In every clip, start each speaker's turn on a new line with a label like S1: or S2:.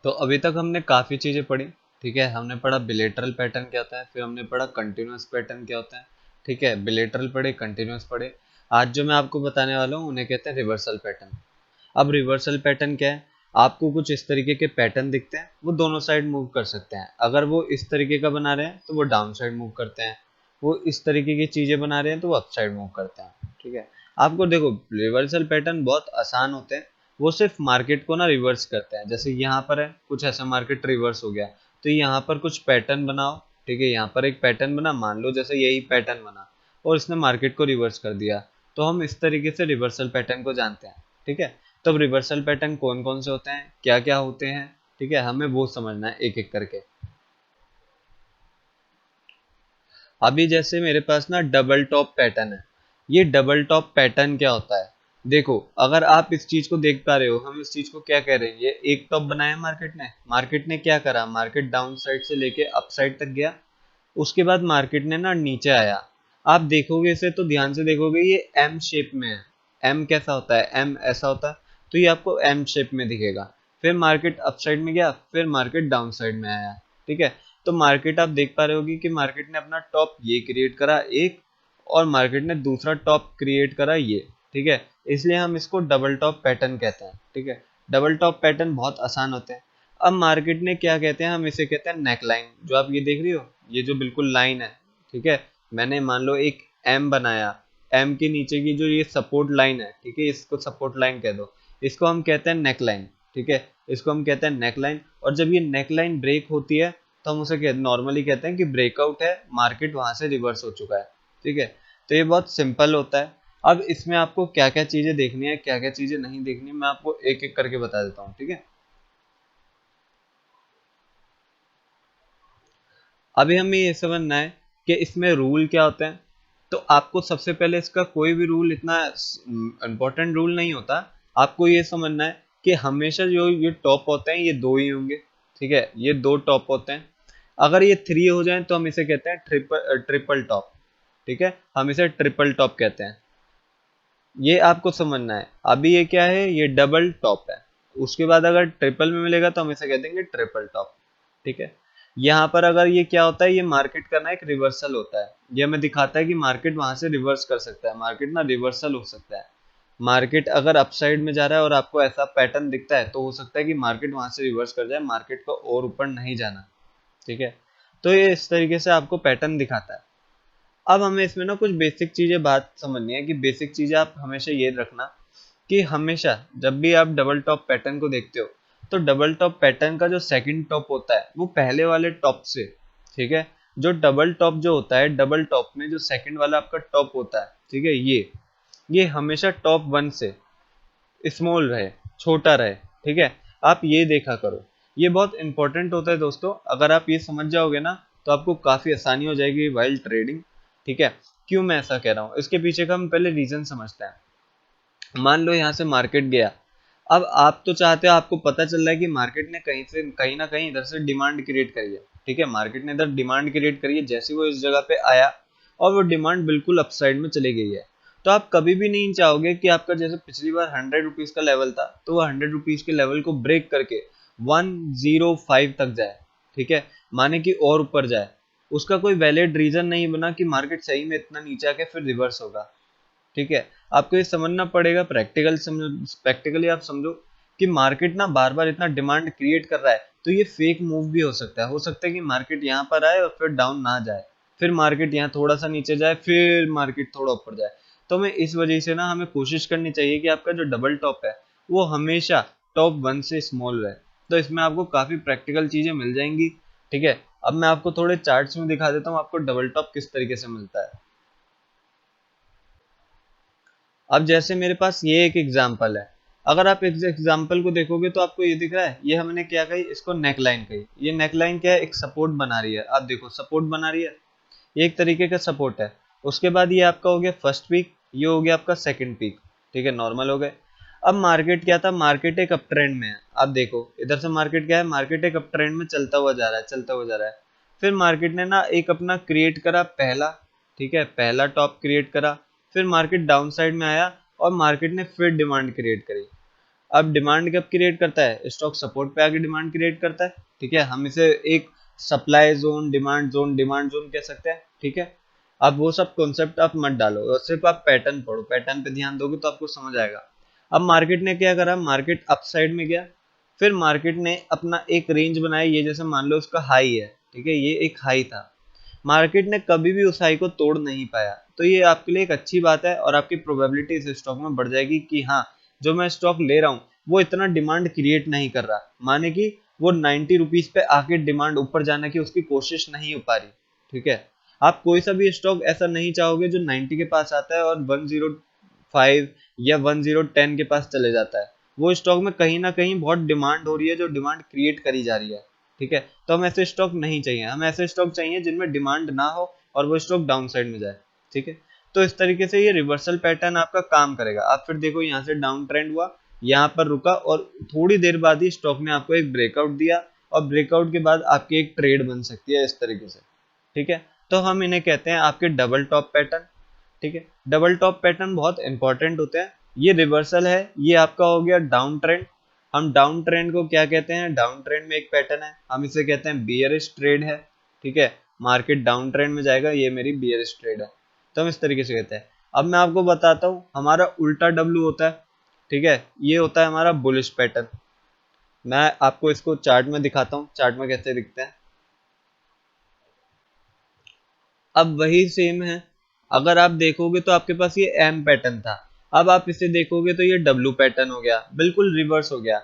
S1: तो अभी तक हमने काफ़ी चीज़ें पढ़ी। ठीक है, हमने पढ़ा बिलेटरल पैटर्न क्या होता है, फिर हमने पढ़ा कंटिन्यूअस पैटर्न क्या होता है। ठीक है, बिलेटरल पढ़े, कंटिन्यूअस पढ़े। आज जो मैं आपको बताने वाला हूँ उन्हें कहते हैं रिवर्सल पैटर्न। अब रिवर्सल पैटर्न क्या है, आपको कुछ इस तरीके के पैटर्न दिखते हैं, वो दोनों साइड मूव कर सकते हैं। अगर वो इस तरीके का बना रहे हैं तो वो डाउन साइड मूव करते हैं, वो इस तरीके की चीजें बना रहे हैं तो वो अप साइड मूव करते हैं। ठीक है, आपको देखो रिवर्सल पैटर्न बहुत आसान होते हैं, वो सिर्फ मार्केट को ना रिवर्स करते हैं। जैसे यहाँ पर है कुछ ऐसा मार्केट रिवर्स हो गया, तो यहाँ पर कुछ पैटर्न बनाओ। ठीक है, यहाँ पर एक पैटर्न बना, मान लो जैसे यही पैटर्न बना और इसने मार्केट को रिवर्स कर दिया, तो हम इस तरीके से रिवर्सल पैटर्न को जानते हैं। ठीक है, तब रिवर्सल पैटर्न कौन कौन से होते हैं, क्या क्या होते हैं, ठीक है, हमें वो समझना है एक एक करके। अभी जैसे मेरे पास ना डबल टॉप पैटर्न है, ये डबल टॉप पैटर्न क्या होता है, देखो अगर आप इस चीज को देख पा रहे हो, हम इस चीज को क्या कह रहे हैं, ये एक टॉप बनाया मार्केट ने क्या करा, मार्केट डाउन साइड से लेके अप साइड तक गया, उसके बाद मार्केट ने ना नीचे आया। आप देखोगे इसे तो ध्यान से देखोगे, ये एम शेप में है। एम कैसा होता है, एम ऐसा होता है, तो ये आपको एम शेप में दिखेगा। फिर मार्केट अप साइड में गया, फिर मार्केट डाउन साइड में आया। ठीक है, तो मार्केट आप देख पा रहे होगी कि मार्केट ने अपना टॉप ये क्रिएट करा एक, और मार्केट ने दूसरा टॉप क्रिएट करा ये। ठीक है, इसलिए हम इसको डबल टॉप पैटर्न कहते हैं। ठीक है, डबल टॉप पैटर्न बहुत आसान होते हैं। अब मार्केट ने क्या कहते हैं, हम इसे कहते हैं नेक लाइन। जो आप ये देख रही हो, ये जो बिल्कुल लाइन है, ठीक है, मैंने मान लो एक एम बनाया, एम के नीचे की जो ये सपोर्ट लाइन है, ठीक है, इसको सपोर्ट लाइन कह दो, इसको हम कहते हैं नेक लाइन। ठीक है, इसको हम कहते हैं नेक लाइन। और जब ये नेक लाइन ब्रेक होती है तो हम उसे नॉर्मली कहते हैं कि ब्रेकआउट है, मार्केट वहां से रिवर्स हो चुका है। ठीक है, तो ये बहुत सिंपल होता है। अब इसमें आपको क्या क्या चीजें देखनी है, क्या क्या चीजें नहीं देखनी है, मैं आपको एक एक करके बता देता हूँ। ठीक है, अभी हमें ये समझना है कि इसमें रूल क्या होते हैं। तो आपको सबसे पहले इसका कोई भी रूल इतना इम्पोर्टेंट रूल नहीं होता। आपको ये समझना है कि हमेशा जो ये टॉप होते हैं ये दो ही होंगे। ठीक है, ये दो टॉप होते हैं। अगर ये थ्री हो जाए तो हम इसे कहते हैं ट्रिपल टॉप। ठीक है, हम इसे ट्रिपल टॉप कहते हैं। ये आपको समझना है। अभी ये क्या है, ये डबल टॉप है, उसके बाद अगर ट्रिपल में मिलेगा तो हम इसे कह देंगे ट्रिपल टॉप। ठीक है, यहाँ पर अगर ये क्या होता है, ये मार्केट का ना एक रिवर्सल होता है, ये हमें दिखाता है कि मार्केट वहां से रिवर्स कर सकता है, मार्केट ना रिवर्सल हो सकता है। मार्केट अगर अपसाइड में जा रहा है और आपको ऐसा पैटर्न दिखता है तो हो सकता है कि मार्केट वहां से रिवर्स कर जाए, मार्केट को और ऊपर नहीं जाना। ठीक है, तो ये इस तरीके से आपको पैटर्न दिखाता है। अब हमें इसमें ना कुछ बेसिक चीजें बात समझनी है, कि बेसिक चीजें आप हमेशा ये रखना कि हमेशा जब भी आप डबल टॉप पैटर्न को देखते हो, तो डबल टॉप पैटर्न का जो सेकंड टॉप होता है वो पहले वाले टॉप से, ठीक है, जो डबल टॉप जो होता है, डबल टॉप में जो सेकंड वाला आपका टॉप होता है, ठीक है, ये हमेशा टॉप वन से स्मॉल रहे, छोटा रहे। ठीक है, आप ये देखा करो, ये बहुत इंपॉर्टेंट होता है दोस्तों। अगर आप ये समझ जाओगे ना तो आपको काफी आसानी हो जाएगी वाइल ट्रेडिंग। ठीक है, क्यों मैं ऐसा कह रहा हूँ, इसके पीछे का हम पहले रीजन समझते हैं। मान लो यहाँ से मार्केट गया, अब आप तो चाहते हो, आपको पता चल रहा है कि मार्केट ने कहीं से कहीं ना कहीं इधर से डिमांड क्रिएट करी है। ठीक है, मार्केट ने इधर डिमांड क्रिएट करी है, जैसे वो इस जगह पे आया और वो डिमांड बिल्कुल अपसाइड में चली गई है, तो आप कभी भी नहीं चाहोगे कि आपका जैसे पिछली बार 100 रुपीज का लेवल था, तो वो 100 रुपीज के लेवल को ब्रेक करके 105 तक जाए। ठीक है, माने कि और ऊपर जाए। उसका कोई वैलिड रीजन नहीं बना कि मार्केट सही में इतना नीचे आके फिर रिवर्स होगा। ठीक है, आपको ये समझना पड़ेगा, प्रैक्टिकली आप समझो कि मार्केट ना बार बार इतना डिमांड क्रिएट कर रहा है, तो ये फेक मूव भी हो सकता है कि मार्केट यहाँ पर आए और फिर डाउन ना जाए, फिर मार्केट यहाँ थोड़ा सा नीचे जाए, फिर मार्केट थोड़ा ऊपर जाए। तो हमें इस वजह से ना हमें कोशिश करनी चाहिए कि आपका जो डबल टॉप है वो हमेशा टॉप वन से स्मॉल रहे। तो इसमें आपको काफी प्रैक्टिकल चीजें मिल जाएंगी। ठीक है, अब मैं आपको थोड़े चार्ट्स में दिखा देता हूँ आपको डबल टॉप किस तरीके से मिलता है। अब जैसे मेरे पास ये एक एग्जांपल है, अगर आप इस एग्जांपल को देखोगे तो आपको ये दिख रहा है, ये हमने क्या कही, इसको नेक लाइन कही। ये नेक लाइन क्या है, एक सपोर्ट बना रही है, आप देखो सपोर्ट बना रही है, ये एक तरीके का सपोर्ट है। उसके बाद ये आपका हो गया फर्स्ट पीक, ये हो गया आपका सेकंड पीक। ठीक है, नॉर्मल हो गए। अब मार्केट क्या था, मार्केट एक अप ट्रेंड में है, आप देखो इधर से मार्केट क्या है, मार्केट एक अप ट्रेंड में चलता हुआ जा रहा है, चलता हुआ जा रहा है। फिर मार्केट ने ना एक अपना क्रिएट करा पहला, ठीक है, पहला टॉप क्रिएट करा। फिर मार्केट डाउन साइड में आया और मार्केट ने फिर डिमांड क्रिएट करी। अब डिमांड कब क्रिएट करता है, स्टॉक सपोर्ट पे आके डिमांड क्रिएट करता है, ठीक है। हम इसे एक सप्लाई जोन, डिमांड जोन कह सकते हैं, ठीक है। अब वो सब कॉन्सेप्ट आप मत डालो, और सिर्फ आप पैटर्न पढ़ो, पैटर्न पे ध्यान दोगे तो आपको समझ आएगा। अब मार्केट ने क्या करा, मार्केट अपसाइड में गया, फिर मार्केट ने अपना एक रेंज बनाया, ये जैसे मान लो उसका हाई है, ठीक है, ये एक हाई था, मार्केट ने कभी भी उस हाई को तोड़ नहीं पाया, तो ये आपके लिए एक अच्छी बात है, और आपकी प्रोबेबिलिटी इस स्टॉक में बढ़ जाएगी कि हाँ, जो मैं स्टॉक ले रहा हूँ वो इतना डिमांड क्रिएट नहीं कर रहा, माने कि वो 90 रुपीज पे आके डिमांड ऊपर जाने की उसकी कोशिश नहीं हो पा रही, ठीक है। आप कोई सा भी स्टॉक ऐसा नहीं चाहोगे जो 90 के पास आता है और 105 या 1010 के पास चले जाता है। वो स्टॉक में कहीं ना कहीं बहुत डिमांड हो रही है, जो डिमांड क्रिएट करी जा रही है, ठीक है। तो हम ऐसे स्टॉक नहीं चाहिए, हम ऐसे स्टॉक चाहिए जिनमें डिमांड ना हो और वो स्टॉक डाउन साइड में जाए, ठीक है। तो इस तरीके से ये रिवर्सल पैटर्न आपका काम करेगा। आप फिर देखो यहाँ से डाउन ट्रेंड हुआ, यहाँ पर रुका, और थोड़ी देर बाद ही स्टॉक ने आपको एक ब्रेकआउट दिया, और ब्रेकआउट के बाद आपकी एक ट्रेड बन सकती है इस तरीके से, ठीक है। तो हम इन्हें कहते हैं आपके डबल टॉप पैटर्न, ठीक है। डबल टॉप पैटर्न बहुत इंपॉर्टेंट होते हैं। ये रिवर्सल है, ये आपका हो गया डाउन ट्रेंड। हम डाउन ट्रेंड को क्या कहते हैं, डाउन ट्रेंड में एक पैटर्न है, हम इसे कहते हैं बियरिश ट्रेड है, ठीक है। मार्केट डाउन ट्रेंड में जाएगा, ये मेरी बियरिश ट्रेड है, तो हम इस तरीके से कहते हैं। अब मैं आपको बताता हूँ, हमारा उल्टा डब्लू होता है, ठीक है, ये होता है हमारा बुलिश पैटर्न। मैं आपको इसको चार्ट में दिखाता हूँ, चार्ट में कैसे दिखते हैं। अब वही सेम है, अगर आप देखोगे तो आपके पास ये एम पैटर्न था, अब आप इसे देखोगे तो ये डब्लू पैटर्न हो गया, बिल्कुल रिवर्स हो गया।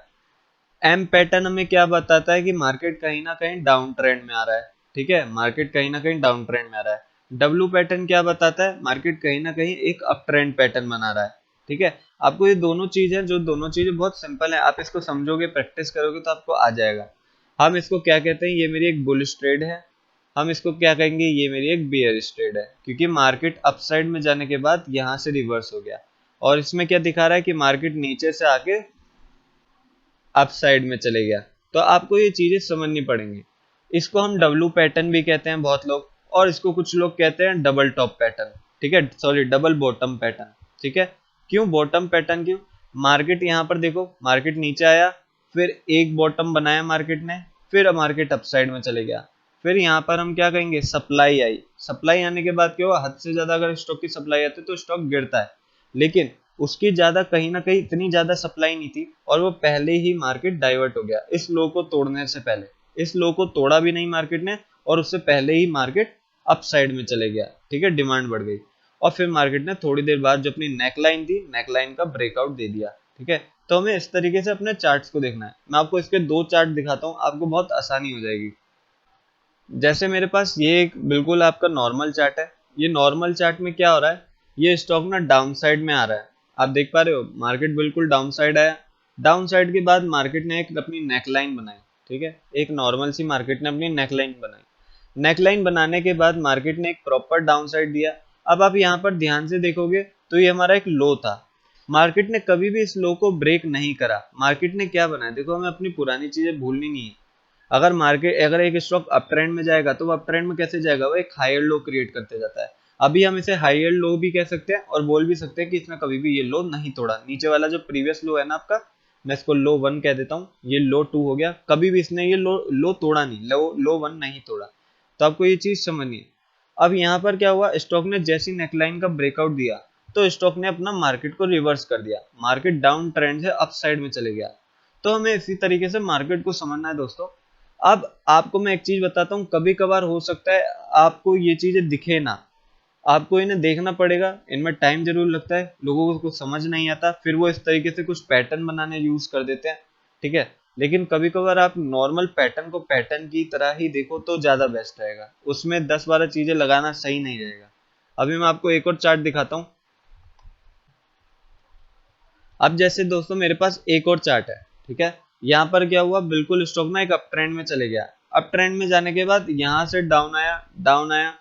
S1: एम पैटर्न हमें क्या बताता है कि मार्केट कहीं ना कहीं डाउन ट्रेंड में आ रहा है, ठीक है, मार्केट कहीं ना कहीं डाउन ट्रेंड में आ रहा है। डब्लू पैटर्न क्या बताता है, मार्केट कहीं ना कहीं एक अप ट्रेंड पैटर्न बना रहा है, ठीक है। आपको ये दोनों चीजें, जो दोनों चीजें बहुत सिंपल है, आप इसको समझोगे, प्रैक्टिस करोगे तो आपको आ जाएगा। हम इसको क्या कहते हैं, ये मेरी एक बुलिश ट्रेड है, हम इसको क्या कहेंगे, ये मेरी एक बियरिश ट्रेड है, क्योंकि मार्केट अपसाइड में जाने के बाद यहाँ से रिवर्स हो गया, और इसमें क्या दिखा रहा है कि मार्केट नीचे से आके अप साइड में चले गया। तो आपको ये चीजें समझनी पड़ेंगी। इसको हम डब्लू पैटर्न भी कहते हैं बहुत लोग, और इसको कुछ लोग कहते हैं डबल टॉप पैटर्न, ठीक है, सॉरी डबल बॉटम पैटर्न, ठीक है। क्यों बॉटम पैटर्न, क्यों, मार्केट यहाँ पर देखो, मार्केट नीचे आया, फिर एक बॉटम बनाया मार्केट ने, फिर मार्केट अपसाइड में चले गया, फिर यहाँ पर हम क्या कहेंगे, सप्लाई आई, सप्लाई आने के बाद क्या हुआ, हद से ज्यादा अगर स्टॉक की सप्लाई आती है तो स्टॉक गिरता है, लेकिन उसकी ज्यादा कहीं ना कहीं इतनी ज्यादा सप्लाई नहीं थी, और वो पहले ही मार्केट डाइवर्ट हो गया इस लो को तोड़ने से पहले, इस लो को तोड़ा भी नहीं मार्केट ने, और उससे पहले ही मार्केट अप साइड में चले गया, ठीक है, डिमांड बढ़ गई, और फिर मार्केट ने थोड़ी देर बाद जो अपनी नेकलाइन थी, नेकलाइन का ब्रेकआउट दे दिया, ठीक है। तो हमें इस तरीके से अपने चार्ट्स को देखना है। मैं आपको इसके दो चार्ट दिखाता हूँ, आपको बहुत आसानी हो जाएगी। जैसे मेरे पास ये एक बिल्कुल आपका नॉर्मल चार्ट है, ये नॉर्मल चार्ट में क्या हो रहा है, ये स्टॉक ना डाउन साइड में आ रहा है, आप देख पा रहे हो, मार्केट बिल्कुल डाउन साइड आया, डाउन साइड के बाद मार्केट ने एक अपनी नेकलाइन बनाई, ठीक है, एक नॉर्मल सी मार्केट ने अपनी नेकलाइन बनाई, नेकलाइन बनाने के बाद मार्केट ने एक प्रॉपर डाउन साइड दिया। अब आप यहाँ पर ध्यान से देखोगे तो ये हमारा एक लो था, मार्केट ने कभी भी इस लो को ब्रेक नहीं करा, मार्केट ने क्या बनाया, देखो हमें अपनी पुरानी चीजें भूलनी नहीं है। अगर मार्केट, अगर एक स्टॉक अप ट्रेंड में जाएगा तो वो अप ट्रेंड में कैसे जाएगा, वो एक हायर लो क्रिएट करते जाता है। अभी हम इसे हायर लो भी कह सकते हैं, और बोल भी सकते हैं कि इसने कभी भी ये लो नहीं तोड़ा, नीचे वाला जो प्रीवियस लो है ना आपका, मैं इसको लो 1 कह देता हूँ, ये लो 2 हो गया, कभी भी इसने ये लो तोड़ा नहीं, लो 1 नहीं तोड़ा। तो आपको ये चीज समझनी है। अब यहाँ पर क्या हुआ, स्टॉक ने जैसी नेकलाइन का ब्रेकआउट दिया, तो स्टॉक ने अपना मार्केट को रिवर्स कर दिया, मार्केट डाउन ट्रेंड से अप साइड में चले गया। तो हमें इसी तरीके से मार्केट को समझना है दोस्तों। अब आपको मैं एक चीज बताता हूँ, कभी कभार हो सकता है आपको ये चीजें दिखे ना, आपको इन्हें देखना पड़ेगा, इनमें टाइम जरूर लगता है, लोगों को कुछ समझ नहीं आता, फिर वो इस तरीके से कुछ पैटर्न बनाने यूज कर देते हैं, ठीक है। लेकिन कभी कभार आप नॉर्मल पैटर्न को पैटर्न की तरह ही देखो तो ज्यादा बेस्ट रहेगा, उसमें 10-12 चीजें लगाना सही नहीं रहेगा। अभी मैं आपको एक और चार्ट दिखाता हूँ। अब जैसे दोस्तों मेरे पास एक और चार्ट है, ठीक है, यहाँ पर क्या हुआ, बिल्कुल स्टॉक ना एक अप ट्रेंड में चले गया, अप ट्रेंड में जाने के बाद यहाँ से डाउन आया, डाउन आया,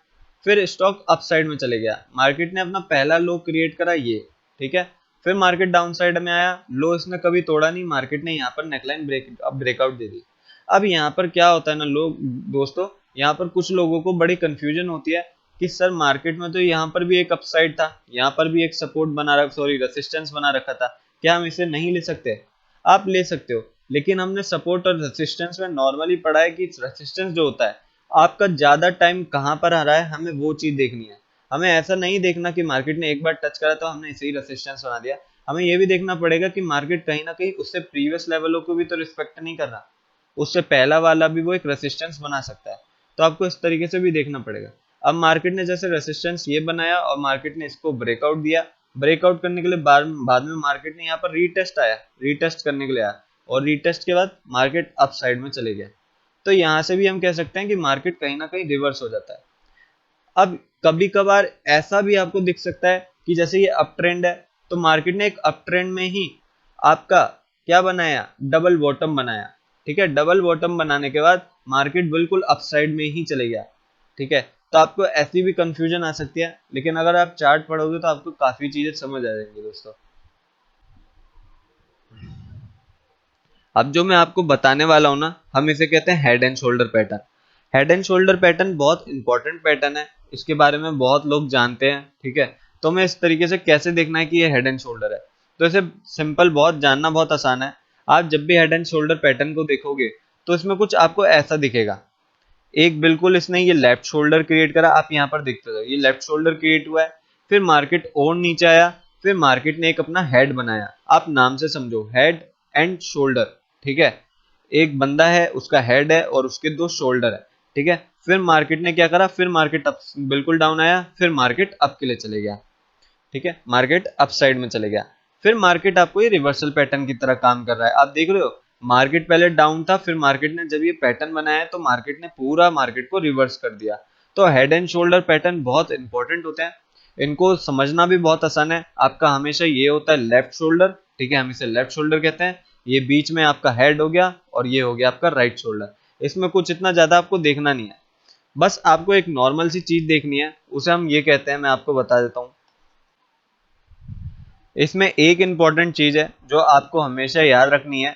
S1: फिर स्टॉक अप साइड में चले गया, मार्केट ने अपना पहला लो क्रिएट करा ये, ठीक है, फिर मार्केट डाउन साइड में आया, लो इसने कभी तोड़ा नहीं, मार्केट ने यहाँ पर नेकलाइन ब्रेकआउट दे दी। अब यहाँ पर क्या होता है ना लोग, दोस्तों यहाँ पर कुछ लोगों को बड़ी कंफ्यूजन होती है कि सर मार्केट में तो यहाँ पर भी एक अपसाइड था, यहाँ पर भी एक सपोर्ट बना रखा, सॉरी रेसिस्टेंस बना रखा था, क्या हम इसे नहीं ले सकते। आप ले सकते हो। लेकिन हमने सपोर्ट और रेसिस्टेंस में नॉर्मली पढ़ा है कि रेसिस्टेंस जो होता है आपका ज्यादा टाइम कहाँ पर आ रहा है, हमें वो चीज देखनी है। हमें ऐसा नहीं देखना कि मार्केट ने एक बार टच करा तो हमने इसे ही रेसिस्टेंस बना दिया। हमें ये भी देखना पड़ेगा कि मार्केट कहीं ना कहीं उससे प्रीवियस लेवलों को भी तो रिस्पेक्ट नहीं कर रहा, उससे पहला वाला भी वो एक रेसिस्टेंस बना सकता है। तो आपको इस तरीके से भी देखना पड़ेगा। अब मार्केट ने जैसे रेसिस्टेंस ये बनाया और मार्केट ने इसको ब्रेकआउट दिया, ब्रेकआउट करने के लिए बाद में मार्केट ने यहाँ पर रीटेस्ट आया, रीटेस्ट करने के लिए आया, और रीटेस्ट के बाद मार्केट अप साइड में चले गया। तो यहाँ से भी हम कह सकते हैं कि मार्केट कहीं ना कहीं रिवर्स हो जाता है। अब कभी कभार ऐसा भी आपको दिख सकता है कि जैसे ये अप ट्रेंड है, तो मार्केट ने एक अप ट्रेंड में ही आपका क्या बनाया, डबल बॉटम बनाया। ठीक है, डबल बॉटम बनाने के बाद मार्केट बिल्कुल अपसाइड में ही चले गया। ठीक है, तो आपको ऐसी भी कंफ्यूजन आ सकती है, लेकिन अगर आप चार्ट पढ़ोगे तो आपको काफी चीजें समझ आ जाएंगी दोस्तों। अब जो मैं आपको बताने वाला हूं ना, हम इसे कहते हैं head and shoulder pattern. Head and shoulder pattern बहुत इंपॉर्टेंट पैटर्न है, इसके बारे में बहुत लोग जानते हैं। ठीक है, तो मैं इस तरीके से कैसे देखना है कि ये हेड एंड शोल्डर है, तो इसे सिंपल बहुत जानना बहुत आसान है। आप जब भी हेड एंड शोल्डर पैटर्न को देखोगे तो इसमें कुछ आपको ऐसा दिखेगा। एक बिल्कुल इसने ये लेफ्ट शोल्डर क्रिएट करा, आप यहाँ पर देखते हो ये लेफ्ट शोल्डर क्रिएट हुआ है, फिर मार्केट और नीचे आया, फिर मार्केट ने एक अपना हेड बनाया। आप नाम से समझो, हेड एंड शोल्डर। ठीक है, एक बंदा है, उसका हेड है और उसके दो शोल्डर है। ठीक है, फिर मार्केट ने क्या करा, फिर मार्केट अप बिल्कुल डाउन आया, फिर मार्केट अप के लिए चले गया। ठीक है, मार्केट अप साइड में चले गया। फिर मार्केट आपको ये रिवर्सल पैटर्न की तरह काम कर रहा है। आप देख रहे हो मार्केट पहले डाउन था, फिर मार्केट ने जब ये पैटर्न बनाया है तो मार्केट ने पूरा मार्केट को रिवर्स कर दिया। तो हेड एंड शोल्डर पैटर्न बहुत इंपॉर्टेंट होते हैं, इनको समझना भी बहुत आसान है। आपका हमेशा ये होता है लेफ्ट शोल्डर। ठीक है, हम इसे लेफ्ट शोल्डर कहते हैं। ये बीच में आपका हेड हो गया और ये हो गया आपका राइट शोल्डर। इसमें कुछ इतना ज्यादा आपको देखना नहीं है, बस आपको एक नॉर्मल सी चीज देखनी है, उसे हम ये कहते हैं, मैं आपको बता देता हूँ। इसमें एक इंपॉर्टेंट चीज है जो आपको हमेशा याद रखनी है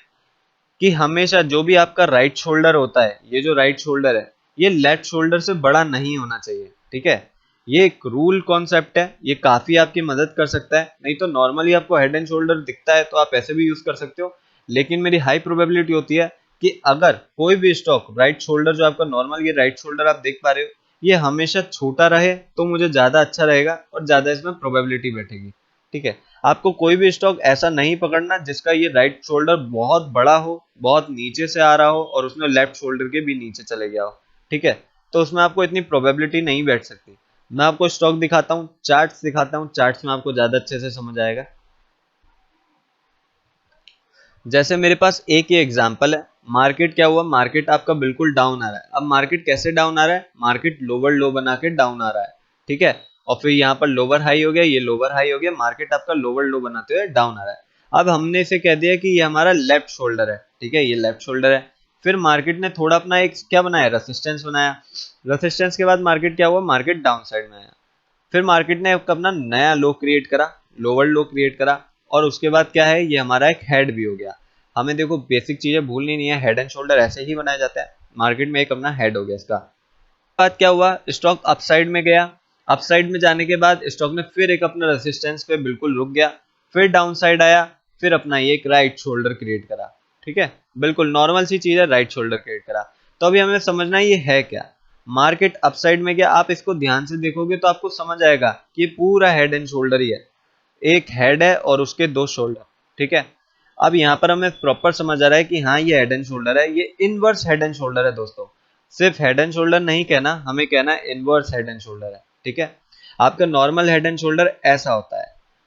S1: कि हमेशा जो भी आपका राइट शोल्डर होता है, ये जो राइट शोल्डर है ये लेफ्ट शोल्डर से बड़ा नहीं होना चाहिए। ठीक है, ये एक रूल कॉन्सेप्ट है, ये काफी आपकी मदद कर सकता है। नहीं तो नॉर्मली आपको हेड एंड शोल्डर दिखता है तो आप ऐसे भी यूज कर सकते हो, लेकिन मेरी हाई प्रोबेबिलिटी होती है कि अगर कोई भी स्टॉक राइट शोल्डर जो आपका नॉर्मल ये राइट शोल्डर आप देख पा रहे हो ये हमेशा छोटा रहे तो मुझे ज्यादा अच्छा रहेगा और ज्यादा इसमें प्रोबेबिलिटी बैठेगी। ठीक है, आपको कोई भी स्टॉक ऐसा नहीं पकड़ना जिसका ये राइट शोल्डर बहुत बड़ा हो, बहुत नीचे से आ रहा हो और उसमें लेफ्ट शोल्डर के भी नीचे चले गया हो। ठीक है, तो उसमें आपको इतनी प्रोबेबिलिटी नहीं बैठ सकती। मैं आपको स्टॉक दिखाता हूँ, चार्ट्स दिखाता हूँ, चार्ट्स में आपको ज्यादा अच्छे से समझ आएगा। जैसे मेरे पास एक ही एग्जांपल है, मार्केट क्या हुआ, मार्केट आपका बिल्कुल डाउन आ रहा है। अब मार्केट कैसे डाउन आ रहा है, मार्केट लोअर लो बना के डाउन आ रहा है। ठीक है, और फिर यहाँ पर लोअर हाई हो गया, ये लोअर हाई हो गया, मार्केट आपका लोअर लो बनाते हुए डाउन आ रहा है। अब हमने इसे कह दिया कि ये हमारा लेफ्ट शोल्डर है। ठीक है, ये लेफ्ट शोल्डर है। फिर मार्केट ने थोड़ा अपना एक क्या बनाया, रेसिस्टेंस बनाया। रेसिस्टेंस के बाद मार्केट क्या हुआ, मार्केट डाउन साइड में आया। फिर मार्केट ने अपना नया लो क्रिएट करा, लोअर लो क्रिएट करा, और उसके बाद क्या है, ये हमारा एक हेड भी हो गया। हमें देखो बेसिक चीजें भूलनी नहीं है, हेड एंड शोल्डर ऐसे ही बनाया जाता है। मार्केट में एक अपना हेड हो गया इसका। बाद क्या हुआ, स्टॉक अपसाइड में गया। अपसाइड में जाने के बाद स्टॉक ने फिर एक अपना रेसिस्टेंस पे बिल्कुल रुक गया, फिर डाउन साइड आया, फिर अपना ये एक राइट शोल्डर क्रिएट करा। ठीक है, बिल्कुल नॉर्मल सी चीज है, राइट शोल्डर क्रिएट करा। तो अभी हमें समझना है ये है क्या। मार्केट अपसाइड में गया, आप इसको ध्यान से देखोगे तो आपको समझ आएगा कि ये पूरा हेड एंड शोल्डर ही है। एक हेड है और उसके दो शोल्डर। ठीक है, अब यहाँ पर हमें प्रॉपर समझ आ रहा है कि हाँ ये हेड एंड शोल्डर है, ये इनवर्स हेड एंड शोल्डर है दोस्तों। सिर्फ हेड एंड शोल्डर नहीं कहना, हमें कहना है इनवर्स हेड एंड शोल्डर है। ठीक है, आपका नॉर्मल हेड एंड शोल्डर ऐसा होता है।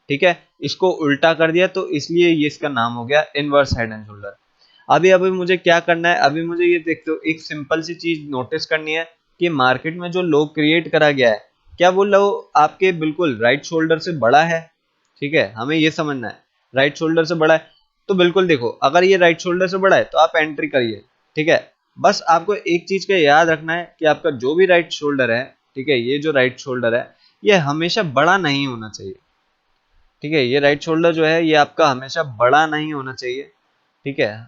S1: ठीक है, इसको उल्टा कर दिया तो इसलिए ये इसका नाम हो गया इनवर्स हेड एंड शोल्डर। अभी अभी मुझे क्या करना है, अभी मुझे ये देखते हो एक सिंपल सी चीज नोटिस करनी है कि मार्केट में जो लो क्रिएट करा गया है, क्या वो लो आपके बिल्कुल राइट शोल्डर से बड़ा है। ठीक है, हमें ये समझना है राइट शोल्डर से बड़ा है। तो बिल्कुल देखो, अगर ये राइट शोल्डर से बड़ा है तो आप एंट्री करिए। ठीक है, बस आपको एक चीज का याद रखना है कि आपका जो भी राइट शोल्डर है, ठीक है, ये जो राइट शोल्डर है ये हमेशा बड़ा नहीं होना चाहिए। ठीक है, ये राइट शोल्डर जो है ये आपका हमेशा बड़ा नहीं होना चाहिए। ठीक है,